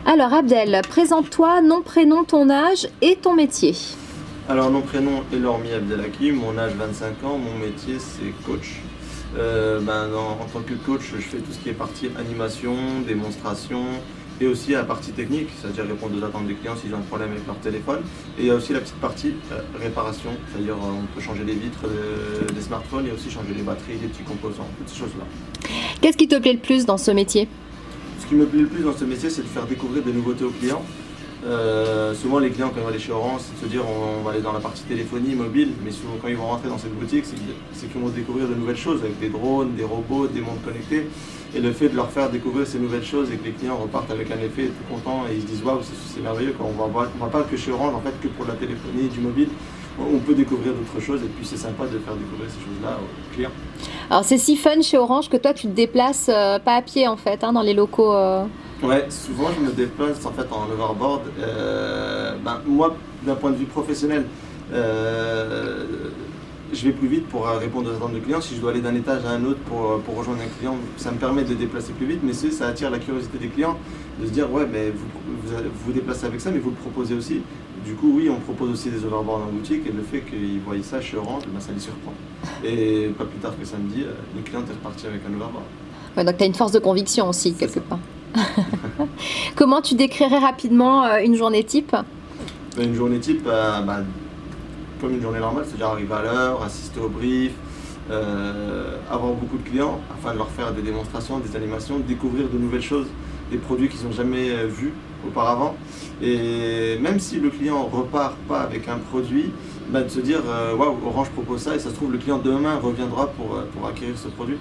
Alors Abdel, présente-toi, nom, prénom, ton âge et ton métier. Alors mon prénom est Lormi Abdelhakim, mon âge 25 ans, mon métier c'est coach. En tant que coach, je fais tout ce qui est partie animation, démonstration et aussi la partie technique, c'est-à-dire répondre aux attentes des clients s'ils ont un problème avec leur téléphone. Et il y a aussi la petite partie réparation, c'est-à-dire on peut changer les vitres des smartphones et aussi changer les batteries, les petits composants, toutes ces choses-là. Qu'est-ce qui te plaît le plus dans ce métier? Ce qui me plaît le plus dans ce métier, c'est de faire découvrir des nouveautés aux clients. Souvent les clients quand ils vont aller chez Orange, c'est de se dire on va aller dans la partie téléphonie, mobile, mais souvent quand ils vont rentrer dans cette boutique, c'est qu'ils vont découvrir de nouvelles choses avec des drones, des robots, des montres connectées. Et le fait de leur faire découvrir ces nouvelles choses et que les clients repartent avec un effet tout content et ils se disent waouh c'est merveilleux, on va pas que chez Orange en fait que pour la téléphonie, du mobile, on peut découvrir d'autres choses et puis c'est sympa de faire découvrir ces choses-là aux clients. Alors c'est si fun chez Orange que toi tu te déplaces pas à pied en fait, dans les locaux. Ouais, souvent je me déplace en fait en hoverboard. Moi, d'un point de vue professionnel, je vais plus vite pour répondre aux attentes de clients. Si je dois aller d'un étage à un autre pour rejoindre un client, ça me permet de déplacer plus vite, mais ça attire la curiosité des clients de se dire ouais, mais vous déplacez avec ça, mais vous le proposez aussi. Du coup, oui, on propose aussi des overboards en boutique et le fait qu'ils voient ça chez Orange, ça les surprend. Et pas plus tard que samedi, une cliente est repartie avec un overboard. Ouais, donc tu as une force de conviction aussi, quelque part. Comment tu décrirais rapidement une journée type? Une journée type, comme une journée normale, c'est-à-dire arriver à l'heure, assister au brief, avoir beaucoup de clients afin de leur faire des démonstrations, des animations, découvrir de nouvelles choses, des produits qu'ils n'ont jamais vus auparavant. Et même si le client repart pas avec un produit, de se dire waouh, Orange propose ça et ça se trouve le client demain reviendra pour acquérir ce produit.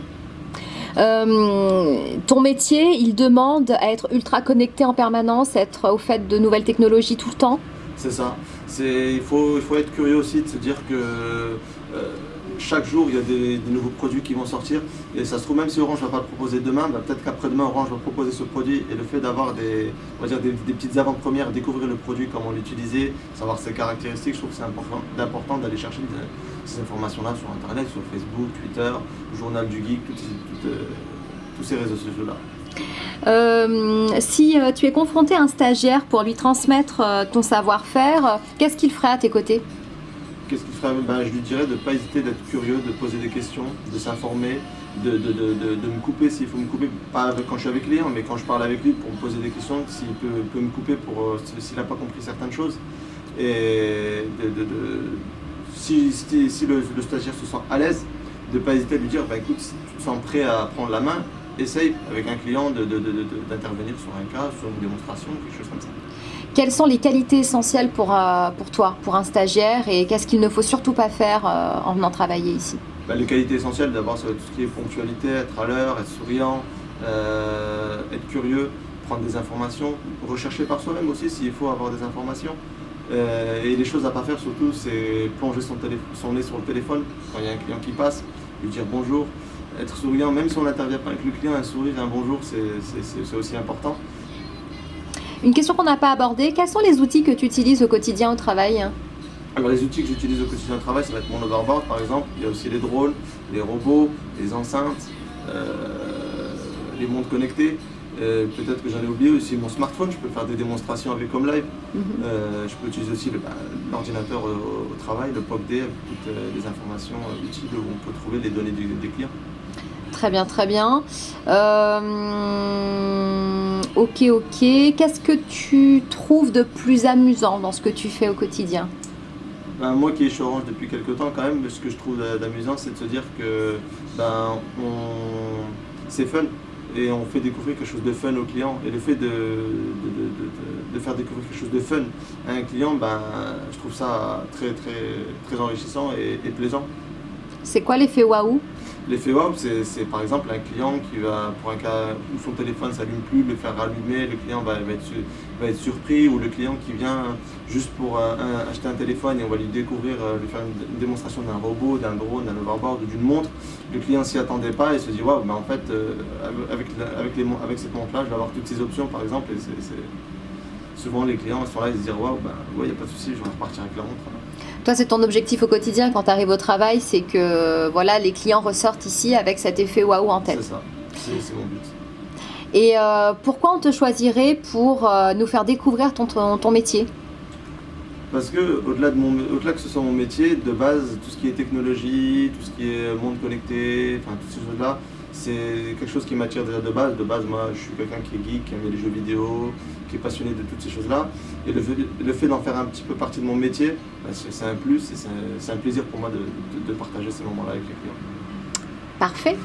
Ton métier, il demande à être ultra connecté en permanence, être au fait de nouvelles technologies tout le temps. C'est ça. Il faut être curieux aussi de se dire que chaque jour il y a des nouveaux produits qui vont sortir et ça se trouve même si Orange ne va pas le proposer demain, peut-être qu'après-demain Orange va proposer ce produit et le fait d'avoir des petites avant-premières, découvrir le produit, comment l'utiliser, savoir ses caractéristiques, je trouve que c'est important d'aller chercher ces informations-là sur Internet, sur Facebook, Twitter, Journal du Geek, tous ces réseaux sociaux-là. Si tu es confronté à un stagiaire pour lui transmettre ton savoir-faire, qu'est-ce qu'il ferait à tes côtés? Qu'est-ce qu'il ferait? Je lui dirais de ne pas hésiter, d'être curieux, de poser des questions, de s'informer, de me couper s'il faut me couper, pas quand je suis avec lui, mais quand je parle avec lui pour me poser des questions, s'il peut me couper s'il n'a pas compris certaines choses. Et si le stagiaire se sent à l'aise, de ne pas hésiter à lui dire écoute, si tu te sens prêt à prendre la main, essaye avec un client d'intervenir sur un cas, sur une démonstration, quelque chose comme ça. Quelles sont les qualités essentielles pour toi, pour un stagiaire, et qu'est-ce qu'il ne faut surtout pas faire en venant travailler ici? Les qualités essentielles, d'abord, ça va être tout ce qui est ponctualité, être à l'heure, être souriant, être curieux, prendre des informations, rechercher par soi-même aussi s'il faut avoir des informations. Et les choses à ne pas faire surtout, c'est plonger son nez sur le téléphone quand il y a un client qui passe, lui dire bonjour, être souriant, même si on n'intervient pas avec le client, un sourire, un bonjour, c'est aussi important. Une question qu'on n'a pas abordée, quels sont les outils que tu utilises au quotidien au travail? Alors les outils que j'utilise au quotidien au travail, ça va être mon overboard par exemple, il y a aussi les drones, les robots, les enceintes, les montres connectées. Peut-être que j'en ai oublié aussi mon smartphone, je peux faire des démonstrations avec HomeLive. Je peux utiliser aussi l'ordinateur au travail, le POC-D, avec toutes les informations utiles où on peut trouver les données des clients. Très bien, très bien. Ok. Qu'est-ce que tu trouves de plus amusant dans ce que tu fais au quotidien? Moi qui est chez Orange depuis quelques temps quand même, ce que je trouve d'amusant, c'est de se dire que c'est fun et on fait découvrir quelque chose de fun aux clients. Et le fait de faire découvrir quelque chose de fun à un client, je trouve ça très, très, très enrichissant et plaisant. C'est quoi l'effet waouh? L'effet wow, c'est par exemple un client qui va, pour un cas où son téléphone ne s'allume plus, le faire rallumer, le client va être surpris, ou le client qui vient juste pour acheter un téléphone et on va lui faire une démonstration d'un robot, d'un drone, d'un overboard ou d'une montre. Le client s'y attendait pas et se dit waouh, en fait, avec cette montre-là, je vais avoir toutes ces options par exemple. Et souvent les clients sont là, ils se disent waouh, il n'y a pas de souci, je vais repartir avec la montre. Toi, c'est ton objectif au quotidien quand tu arrives au travail, c'est que les clients ressortent ici avec cet effet waouh en tête. C'est ça, c'est mon but. Et pourquoi on te choisirait pour nous faire découvrir ton métier? Parce que au-delà que ce soit mon métier, de base, tout ce qui est technologie, tout ce qui est monde connecté, enfin toutes ces choses-là, c'est quelque chose qui m'attire déjà de base. De base, moi, je suis quelqu'un qui est geek, qui aime les jeux vidéo, qui est passionné de toutes ces choses-là. Et le fait d'en faire un petit peu partie de mon métier, bah, c'est un plus et c'est un plaisir pour moi de partager ces moments-là avec les clients. Parfait.